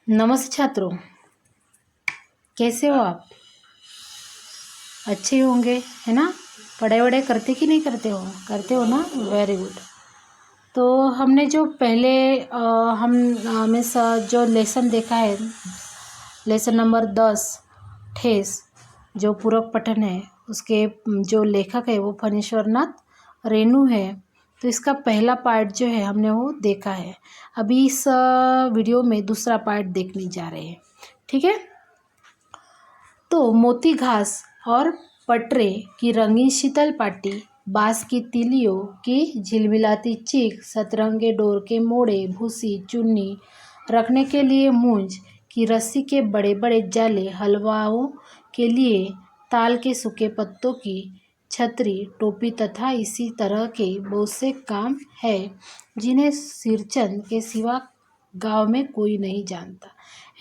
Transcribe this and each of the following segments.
नमस्ते छात्रों, कैसे हो आप? अच्छे होंगे, है ना? पढ़ाई वढ़ाई करते कि नहीं करते हो? करते हो ना? Very good. तो हमने जो पहले हमें जो लेसन देखा है, लेसन नंबर 10 ठेस, जो पूरक पठन है, उसके जो लेखक है वो फणीश्वर नाथ रेणु है। तो इसका पहला पार्ट जो है हमने वो देखा है। अभी इस वीडियो में दूसरा पार्ट देखने जा रहे हैं, ठीक है? तो मोती घास और पटरे की रंगीन शीतल पाटी, बांस की तीलियों की झिलमिलाती चीख, सतरंगे डोर के मोड़े, भूसी चुन्नी रखने के लिए मूंज की रस्सी के बड़े बड़े जाले, हलवाओं के लिए ताल के सूखे पत्तों की छतरी, टोपी तथा इसी तरह के बहुत से काम है जिन्हें सिरचंद के सिवा गांव में कोई नहीं जानता।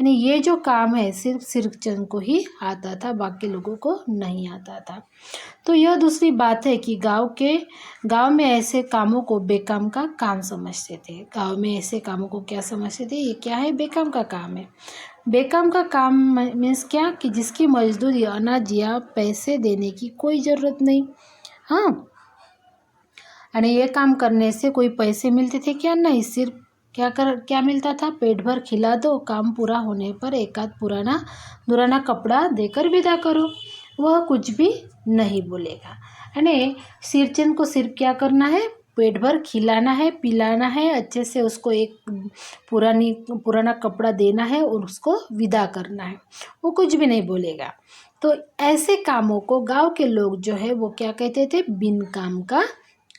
यानी ये जो काम है सिर्फ सिरचंद को ही आता था, बाकी लोगों को नहीं आता था। तो यह दूसरी बात है कि गांव में ऐसे कामों को बेकाम का काम समझते थे। गांव में ऐसे कामों को क्या समझते थे? ये क्या है? बेकाम का काम है। बेकाम का काम मीन्स क्या कि जिसकी मजदूरी, अनाज या पैसे देने की कोई ज़रूरत नहीं। हाँ, यानी ये काम करने से कोई पैसे मिलते थे क्या? नहीं, सिर्फ क्या मिलता था? पेट भर खिला दो, काम पूरा होने पर एक आध पुराना दुराना कपड़ा देकर विदा करो, वह कुछ भी नहीं बोलेगा। यानी सिरचंद को सिर्फ क्या करना है? पेट भर खिलाना है, पिलाना है, अच्छे से उसको एक पुराना कपड़ा देना है और उसको विदा करना है, वो कुछ भी नहीं बोलेगा। तो ऐसे कामों को गांव के लोग जो है वो क्या कहते थे? बिन काम का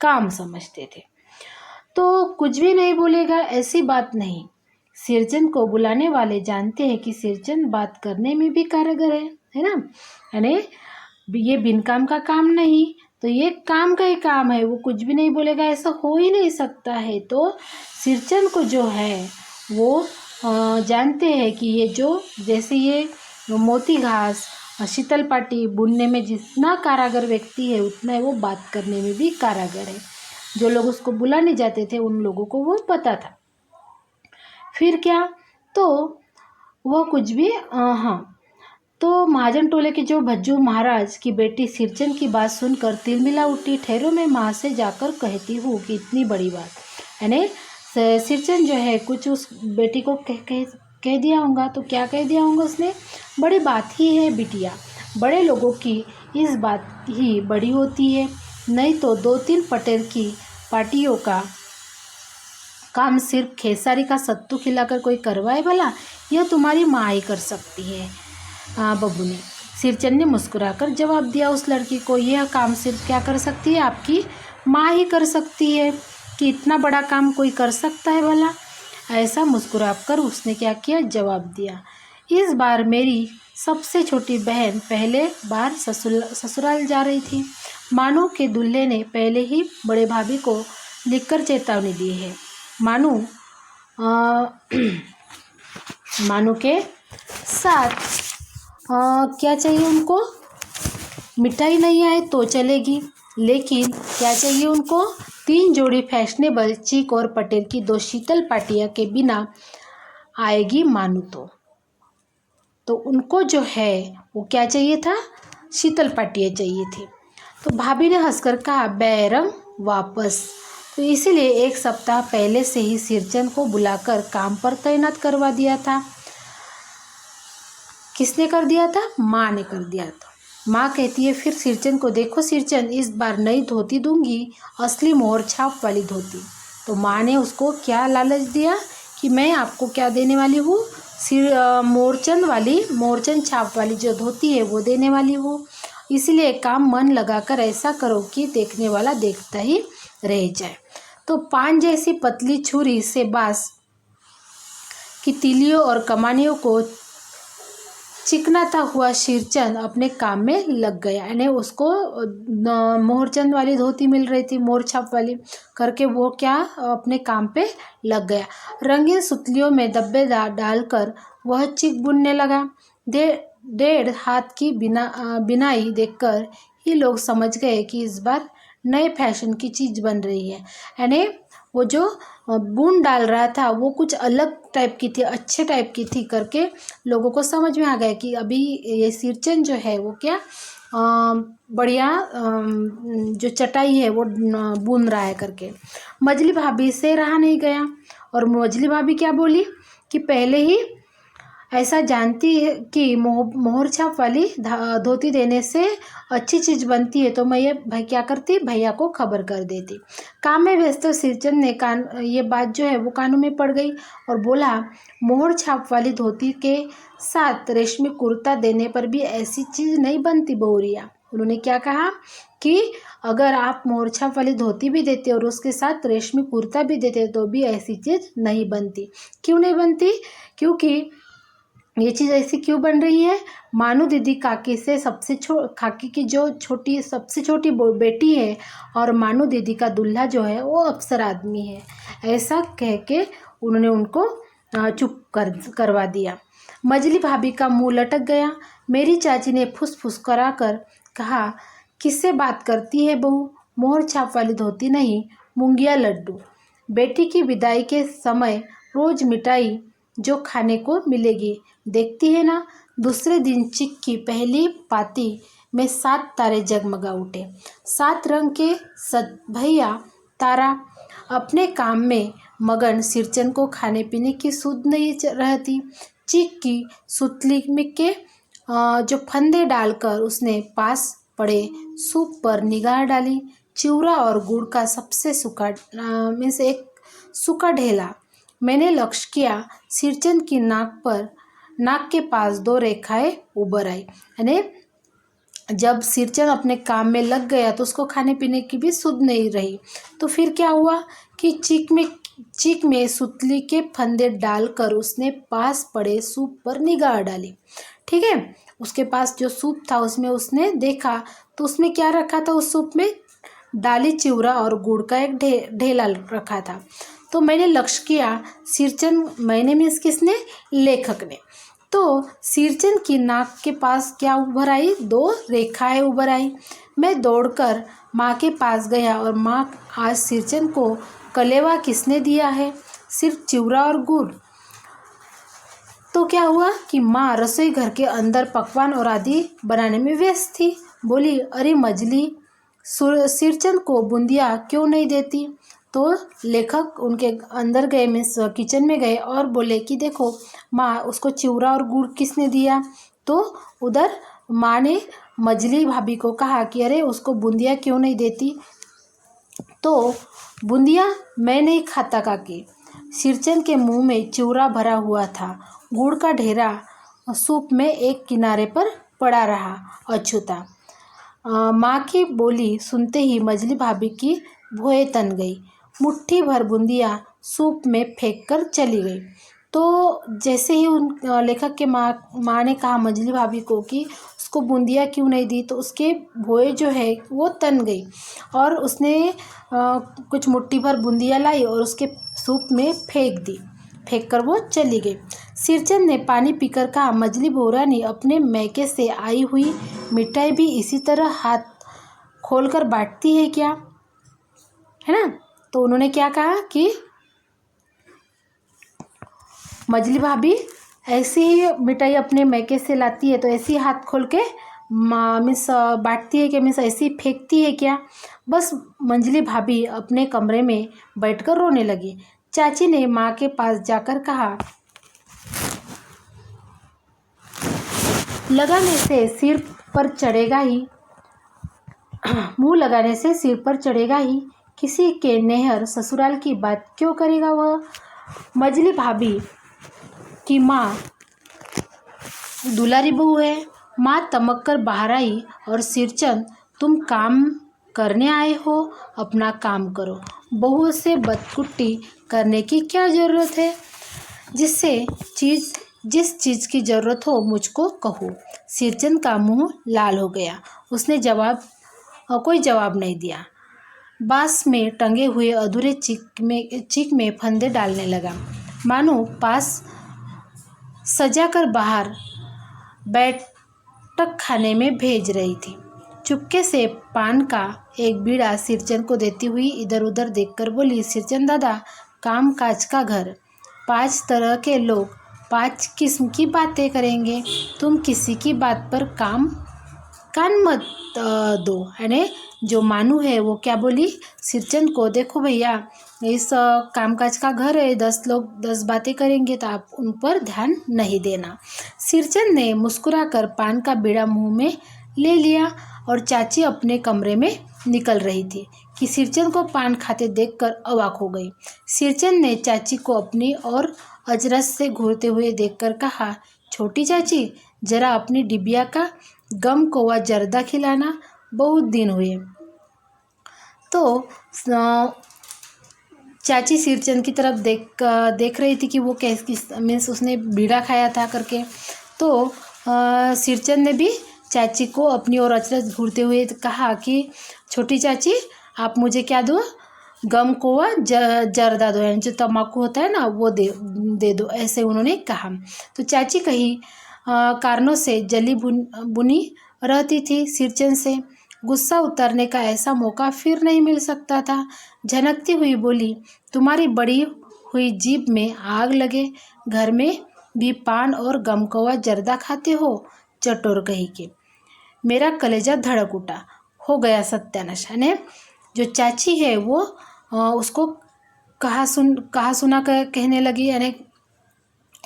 काम समझते थे। तो कुछ भी नहीं बोलेगा, ऐसी बात नहीं। सिरचंद को बुलाने वाले जानते हैं कि सिरचंद बात करने में भी कारगर है ना? यानी ये बिन काम का काम नहीं, तो ये काम का ही काम है, वो कुछ भी नहीं बोलेगा, ऐसा हो ही नहीं सकता है। तो सिरचंद को जो है वो जानते हैं कि ये जो जैसे ये मोती घास शीतल पाटी बुनने में जितना कारागर व्यक्ति है उतना वो बात करने में भी कारागर है। जो लोग उसको बुलाने जाते थे उन लोगों को वो पता था। फिर क्या? तो वह कुछ भी हाँ, तो महाजन टोले के जो भज्जू महाराज की बेटी सिरचंद की बात सुनकर तिलमिला उठी। ठहरो, मैं माँ से जाकर कहती हूँ कि इतनी बड़ी बात। यानी सिरचंद जो है कुछ उस बेटी को कह दिया होगा। तो क्या कह दिया होगा उसने? बड़ी बात ही है बिटिया, बड़े लोगों की इस बात ही बड़ी होती है, नहीं तो 2-3 पटेल की पार्टियों का काम सिर्फ खेसारी का सत्तू खिलाकर कोई करवाए भला? यह तुम्हारी माँ ही कर सकती है। बब्बू ने, सिरचंद ने मुस्कुराकर जवाब दिया उस लड़की को, यह काम सिर्फ क्या कर सकती है? आपकी माँ ही कर सकती है। कि इतना बड़ा काम कोई कर सकता है भला? ऐसा मुस्कुराकर उसने क्या किया? जवाब दिया, इस बार मेरी सबसे छोटी बहन पहले बार ससुराल जा रही थी। मानू के दूल्हे ने पहले ही बड़े भाभी को लिखकर चेतावनी दी है। मानू मानू के साथ क्या चाहिए उनको? मिठाई नहीं आए तो चलेगी, लेकिन क्या चाहिए उनको? 3 जोड़ी फैशनेबल चीक और पटेल की 2 शीतल पाटियाँ के बिना आएगी मानू तो उनको जो है वो क्या चाहिए था? शीतल पाटियाँ चाहिए थी। तो भाभी ने हंसकर कहा, बैरम वापस। तो इसीलिए 1 सप्ताह पहले से ही सिरचंद को बुलाकर काम पर तैनात करवा दिया था। किसने कर दिया था? माँ ने कर दिया था। माँ कहती है, फिर सिरचंद को देखो सिरचंद, इस बार नई धोती दूंगी, असली मोहर छाप वाली धोती। तो माँ ने उसको क्या लालच दिया कि मैं आपको क्या देने वाली हूँ? मोरचंद छाप वाली जो धोती है वो देने वाली हूँ। इसीलिए काम मन लगाकर ऐसा करो कि देखने वाला देखता ही रह जाए। तो पान जैसी पतली छुरी से बांस की तीलियों और कमानियों को चिकनाता हुआ सिरचंद अपने काम में लग गया। यानी उसको मोहरचंद वाली धोती मिल रही थी, मोर छाप वाली करके वो क्या अपने काम पे लग गया। रंगीन सुतलियों में धब्बे डालकर वह चिक बुनने लगा। 1.5 हाथ की बिनाई देखकर ही लोग समझ गए कि इस बार नए फैशन की चीज़ बन रही है। यानी वो जो बूंद डाल रहा था वो कुछ अलग टाइप की थी, अच्छे टाइप की थी करके लोगों को समझ में आ गया कि अभी ये सिरचंद जो है वो क्या बढ़िया जो चटाई है वो बूंद रहा है करके। मजली भाभी से रहा नहीं गया और मजली भाभी क्या बोली कि पहले ही ऐसा जानती है कि मोहर छाप वाली धोती देने से अच्छी चीज़ बनती है तो मैं ये भाई क्या करती, भैया को खबर कर देती। काम में व्यस्त सिरचंद ने ये बात जो है वो कानों में पड़ गई और बोला, मोहर छाप वाली धोती के साथ रेशमी कुर्ता देने पर भी ऐसी चीज़ नहीं बनती बहुरिया। उन्होंने क्या कहा कि अगर आप मोहर छाप वाली धोती भी देते और उसके साथ रेशमी कुर्ता भी देते तो भी ऐसी चीज़ नहीं बनती। क्यों नहीं बनती? क्योंकि ये चीज़ ऐसी क्यों बन रही है? मानू दीदी काकी से काकी की जो सबसे छोटी बेटी है और मानू दीदी का दूल्हा जो है वो अफसर आदमी है। ऐसा कह के उन्होंने उनको चुप करवा दिया। मजली भाभी का मुंह लटक गया। मेरी चाची ने फुसफुस करा कर कहा, किससे बात करती है बहू? मोहर छाप वाली धोती नहीं, मूंगिया लड्डू। बेटी की विदाई के समय रोज मिठाई जो खाने को मिलेगी, देखती है ना। दूसरे दिन चिक की पहली पाती में 7 तारे जगमगा उठे। 7 रंग के भैया तारा अपने काम में मगन। सिरचंद को खाने पीने की सुध नहीं रहती। चिक की सुतली में के जो फंदे डालकर उसने पास पड़े सूप पर निगाह डाली। चिवड़ा और गुड़ का सबसे सूखा में से एक सूखा ढेला मैंने लक्ष्य किया। सिरचंद की नाक के पास 2 रेखाएं उभर आई। यानी जब सिरचंद अपने काम में लग गया तो उसको खाने पीने की भी सुध नहीं रही। तो फिर क्या हुआ कि चीक में सुतली के फंदे डालकर उसने पास पड़े सूप पर निगाह डाली। ठीक है, उसके पास जो सूप था उसमें उसने देखा तो उसमें क्या रखा था? उस सूप में डाली चिवड़ा और गुड़ का एक ढेला रखा था। तो मैंने लक्ष्य किया सिरचंद, मैंने मीन्स किसने? लेखक ने। तो सिरचंद की नाक के पास क्या उभर आई? 2 रेखाएं उभर आई। मैं दौड़कर माँ के पास गया और माँ, आज सिरचंद को कलेवा किसने दिया है? सिर्फ चिवड़ा और गुड़। तो क्या हुआ कि माँ रसोई घर के अंदर पकवान और आदि बनाने में व्यस्त थी। बोली, अरे मजली, सिरचंद को बूंदिया क्यों नहीं देती? तो लेखक उनके अंदर गए, मीन्स किचन में गए और बोले कि देखो माँ, उसको चिवड़ा और गुड़ किसने दिया? तो उधर माँ ने मजली भाभी को कहा कि अरे उसको बूंदिया क्यों नहीं देती? तो बूंदिया मैं नहीं खाता काकी। सिरचंद के मुंह में चिवड़ा भरा हुआ था, गुड़ का ढेरा सूप में एक किनारे पर पड़ा रहा अछूता। माँ की बोली सुनते ही मजली भाभी की भौहें तन गई। मुट्ठी भर बूंदिया सूप में फेंक कर चली गई। तो जैसे ही उन लेखक के माँ ने कहा मजली भाभी को कि उसको बूंदिया क्यों नहीं दी, तो उसके भौहें जो है वो तन गई और उसने कुछ मुट्ठी भर बूंदिया लाई और उसके सूप में फेंक कर वो चली गई। सिरचंद ने पानी पीकर कहा, मजली बोरानी अपने मैके से आई हुई मिठाई भी इसी तरह हाथ खोलकर बांटती है क्या? है ना। तो उन्होंने क्या कहा कि मजली भाभी ऐसी ही मिठाई अपने मैके से लाती है तो ऐसी हाथ खोल के मिस बांटती है क्या? मिस ऐसी फेंकती है क्या? बस मंजली भाभी अपने कमरे में बैठकर रोने लगी। चाची ने माँ के पास जाकर कहा, लगाने से सिर पर चढ़ेगा ही, मुंह लगाने से सिर पर चढ़ेगा ही, किसी के नेहर ससुराल की बात क्यों करेगा वह? मजली भाभी की माँ दुलारी बहू है। माँ तमक कर बाहर आई और सिरचंद, तुम काम करने आए हो, अपना काम करो, बहू से बदकुट्टी करने की क्या ज़रूरत है? जिस चीज़ की ज़रूरत हो मुझको कहो। सिरचंद का मुंह लाल हो गया। उसने कोई जवाब नहीं दिया। बांस में टंगे हुए अधूरे चिक में फंदे डालने लगा, मानो पास सजाकर बाहर बैठक खाने में भेज रही थी। चुपके से पान का एक बीड़ा सिरचंद को देती हुई इधर उधर देखकर बोली, सिरचंद दादा, कामकाज का घर, 5 तरह के लोग, 5 किस्म की बातें करेंगे। तुम किसी की बात पर कान मत दो। यानी जो मानू है वो क्या बोली सिरचंद को, देखो भैया इस कामकाज का घर है, 10 लोग 10 बातें करेंगे तो आप उन पर ध्यान नहीं देना। सिरचंद ने मुस्कुराकर पान का बीड़ा मुंह में ले लिया और चाची अपने कमरे में निकल रही थी कि सिरचंद को पान खाते देखकर अवाक हो गई। सिरचंद ने चाची को अपनी और अजरस से घूरते हुए देखकर कहा, छोटी चाची जरा अपनी डिबिया का गम कौवा जर्दा खिलाना, बहुत दिन हुए। तो चाची सिरचंद की तरफ देख रही थी कि वो किस मीन्स उसने बीड़ा खाया था करके। तो सिरचंद ने भी चाची को अपनी ओर अचरज घूरते हुए कहा कि छोटी चाची आप मुझे क्या दो, गम कौवा जर्दा दो, यानी जो तम्बाकू होता है ना वो दे दो, ऐसे उन्होंने कहा। तो चाची कहीं कारणों से जली बुनी रहती थी। सिरचंद से गुस्सा उतारने का ऐसा मौका फिर नहीं मिल सकता था। झनकती हुई बोली, तुम्हारी बड़ी हुई जीभ में आग लगे, घर में भी पान और गम कौवा जर्दा खाते हो, चटोर कही के। मेरा कलेजा धड़क उठा, हो गया सत्यानाश। यानी जो चाची है वो उसको कहा सुना कहने लगी, यानी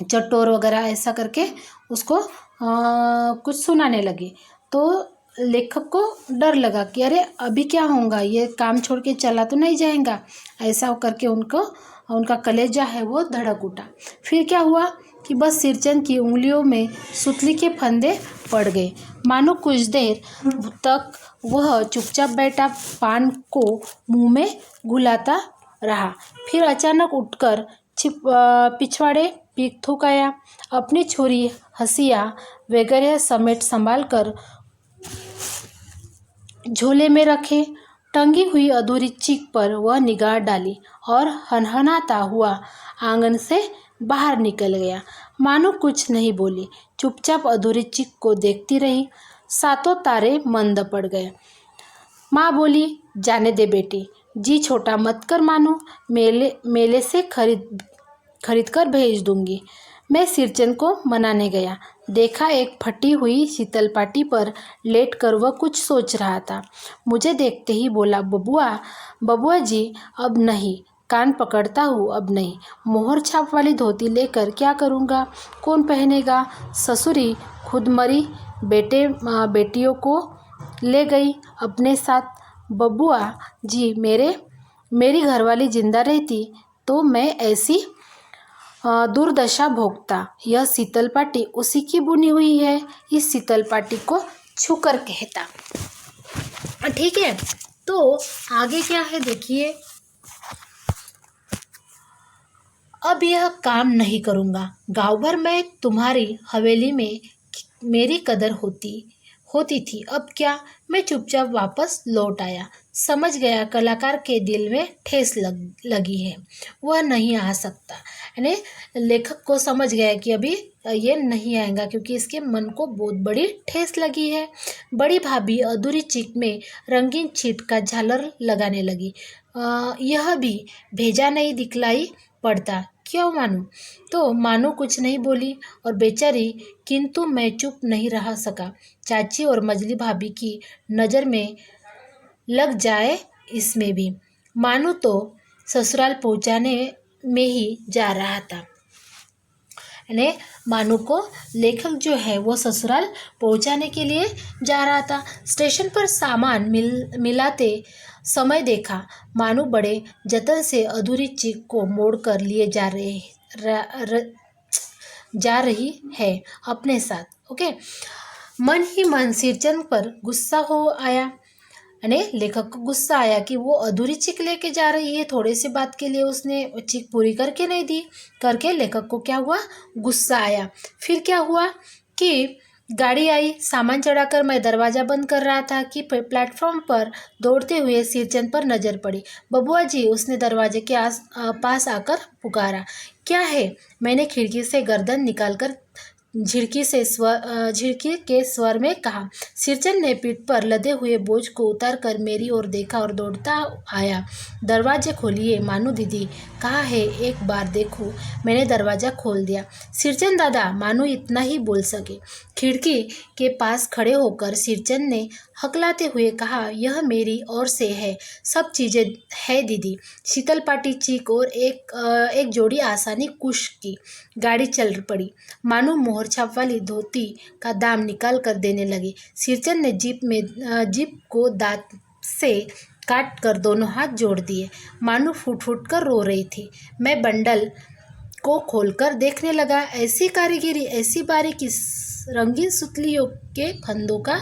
चटोर वगैरह ऐसा करके उसको कुछ सुनाने लगी। तो लेखक को डर लगा कि अरे अभी क्या होगा, ये काम छोड़ के चला तो नहीं जाएगा, ऐसा करके उनका कलेजा है वो धड़क उठा। फिर क्या हुआ कि बस सिरचंद की उंगलियों में सुतली के फंदे पड़ गए। मानो कुछ देर तक वह चुपचाप बैठा पान को मुंह में घुलाता रहा, फिर अचानक उठकर पिछवाड़े पीक थूकाया। अपनी छोरी हंसिया वगैरह समेट संभाल कर झोले में रखे टंगी हुई अधूरी चीख पर वह निगाह डाली और हनहनाता हुआ आंगन से बाहर निकल गया। मानो कुछ नहीं बोली, चुपचाप अधूरी चीख को देखती रही। 7 तारे मंद पड़ गए। माँ बोली, जाने दे बेटी, जी छोटा मत कर मानो, मेले से खरीद कर भेज दूंगी। मैं सिरचंद को मनाने गया, देखा एक फटी हुई शीतल पाटी पर लेट कर वह कुछ सोच रहा था। मुझे देखते ही बोला, बबुआ जी अब नहीं, कान पकड़ता हूँ अब नहीं। मोहर छाप वाली धोती लेकर क्या करूँगा, कौन पहनेगा। ससुरी खुद मरी, बेटियों को ले गई अपने साथ। बबुआ जी मेरी घरवाली जिंदा रहती तो मैं ऐसी दुर्दशा भोगता। यह शीतल पाटी उसी की बुनी हुई है, इस शीतल पाटी को छूकर कहता। ठीक है, तो आगे क्या है देखिए। अब यह काम नहीं करूँगा, गाँव भर में तुम्हारी हवेली में मेरी कदर होती थी, अब क्या। मैं चुपचाप वापस लौट आया। समझ गया कलाकार के दिल में ठेस लगी है, वह नहीं आ सकता। यानी लेखक को समझ गया कि अभी ये नहीं आएगा क्योंकि इसके मन को बहुत बड़ी ठेस लगी है। बड़ी भाभी अधूरी चीख में रंगीन छीट का झालर लगाने लगी। यह भी भेजा नहीं दिखलाई पड़ता, क्यों मानू। तो मानू कुछ नहीं बोली और बेचारी, किंतु मैं चुप नहीं रह सका। चाची और मजली भाभी की नज़र में लग जाए इसमें भी। मानू तो ससुराल पहुंचाने में ही जा रहा था। यानी मानू को लेखक जो है वो ससुराल पहुंचाने के लिए जा रहा था। स्टेशन पर सामान मिलाते समय देखा मानू बड़े जतन से अधूरी चीख को मोड़ कर लिए जा रही है अपने साथ। ओके, मन ही मन सिरचंद पर गुस्सा हो आया। यानी लेखक को गुस्सा आया कि वो अधूरी चीख लेके जा रही है, थोड़े से बात के लिए उसने चीख पूरी करके नहीं दी। करके लेखक को क्या हुआ, गुस्सा आया। फिर क्या हुआ कि गाड़ी आई, सामान चढ़ाकर मैं दरवाज़ा बंद कर रहा था कि प्लेटफॉर्म पर दौड़ते हुए सिरचंद पर नज़र पड़ी। बबुआ जी, उसने दरवाजे के पास आकर पुकारा। क्या है? मैंने खिड़की से गर्दन निकालकर झिड़की के स्वर में कहा। सिरचंद ने पीठ पर लदे हुए बोझ को उतार कर मेरी ओर देखा और दौड़ता आया। दरवाजे खोलिए मानू दीदी, कहा है एक बार देखो। मैंने दरवाज़ा खोल दिया। सिरचंद दादा, मानू इतना ही बोल सके। खिड़की के पास खड़े होकर सिरचंद ने हकलाते हुए कहा, यह मेरी ओर से है, सब चीज़ें है दीदी। शीतल पाटी चीख और एक जोड़ी आसानी कुश की। गाड़ी चल पड़ी। मानू मोहर छाप वाली धोती का दाम निकाल कर देने लगी। सिरचंद ने जीप को दांत से काट कर दोनों हाथ जोड़ दिए। मानू फूट फूट कर रो रही थी। मैं बंडल को खोलकर देखने लगा। ऐसी कारीगरी, ऐसी बारीकी, रंगीन सुतलियों के फंदों का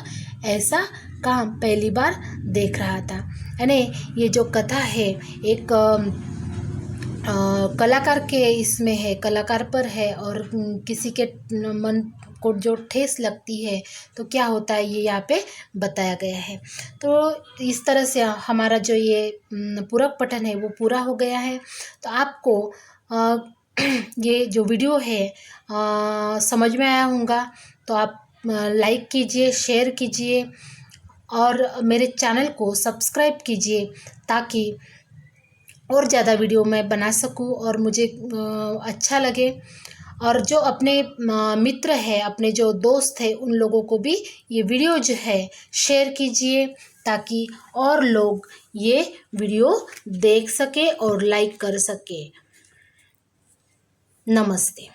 ऐसा काम पहली बार देख रहा था। यानी ये जो कथा है एक कलाकार के इसमें है, कलाकार पर है, और किसी के मन को जो ठेस लगती है तो क्या होता है ये यहाँ पे बताया गया है। तो इस तरह से हमारा जो ये पूरक पठन है वो पूरा हो गया है। तो आपको ये जो वीडियो है समझ में आया होगा। तो आप लाइक कीजिए, शेयर कीजिए और मेरे चैनल को सब्सक्राइब कीजिए ताकि और ज़्यादा वीडियो मैं बना सकूं और मुझे अच्छा लगे। और जो अपने मित्र है, अपने जो दोस्त है, उन लोगों को भी ये वीडियो जो है शेयर कीजिए ताकि और लोग ये वीडियो देख सके और लाइक कर सके। नमस्ते।